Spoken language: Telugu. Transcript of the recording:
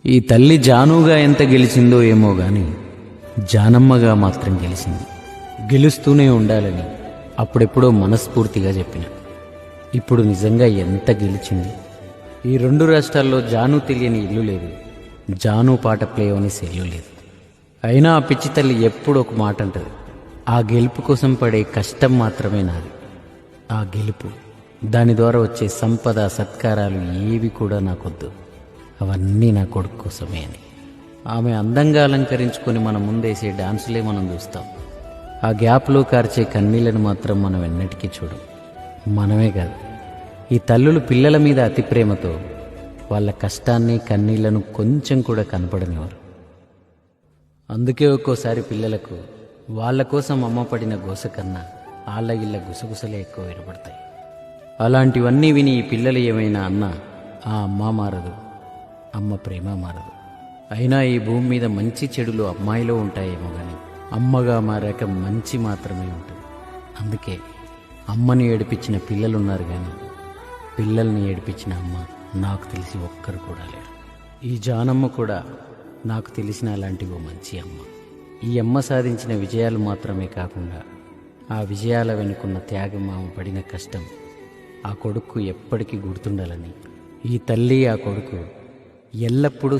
ఈ తల్లి జానుగా ఎంత గెలిచిందో ఏమో గాని జానమ్మగా మాత్రం గెలిచింది. గెలుస్తూనే ఉండాలని అప్పుడెప్పుడో మనస్ఫూర్తిగా చెప్పిన. ఇప్పుడు నిజంగా ఎంత గెలిచింది. ఈ రెండు రాష్ట్రాల్లో జాను తెలియని ఇల్లు లేదు, జాను పాట ప్లే అవని సెల్లు లేదు. అయినా ఆ పిచ్చి తల్లి ఎప్పుడు ఒక మాట అంటది, ఆ గెలుపు కోసం పడే కష్టం మాత్రమే నాది. ఆ గెలుపు, దాని ద్వారా వచ్చే సంపద సత్కారాలు ఏవి కూడా నాకొద్దు, అవన్నీ నా కొడుకు కోసమే అని. ఆమె అందంగా అలంకరించుకొని మన ముందేసే డాన్సులే మనం చూస్తాం. ఆ గ్యాప్లో కార్చే కన్నీళ్లను మాత్రం మనం ఎన్నటికీ చూడం. మనమే కాదు, ఈ తల్లులు పిల్లల మీద అతి ప్రేమతో వాళ్ళ కష్టాన్ని కన్నీళ్లను కొంచెం కూడా కనపడనివారు. అందుకే ఒక్కోసారి పిల్లలకు వాళ్ళ కోసం అమ్మ పడిన గోస కన్నా ఆళ్ళ ఇళ్ళ గుసగుసలే ఎక్కువ వినపడతాయి. అలాంటివన్నీ విని ఈ పిల్లలు ఏమైనా అన్నా ఆ అమ్మ మారదు, అమ్మ ప్రేమ మారదు. అయినా ఈ భూమి మీద మంచి చెడులు అమ్మాయిలో ఉంటాయేమో కానీ అమ్మగా మారాక మంచి మాత్రమే ఉంటుంది. అందుకే అమ్మని ఏడిపించిన పిల్లలున్నారు కానీ పిల్లల్ని ఏడిపించిన అమ్మ నాకు తెలిసి ఒక్కరు కూడా లేరు. ఈ జానమ్మ కూడా నాకు తెలిసిన అలాంటి ఓ మంచి అమ్మ. ఈ అమ్మ సాధించిన విజయాలు మాత్రమే కాకుండా ఆ విజయాల వెనుకున్న త్యాగం, ఆమె పడిన కష్టం ఆ కొడుకు ఎప్పటికీ గుర్తుండాలని ఈ తల్లి ఆ కొడుకు ఎల్లప్పుడూ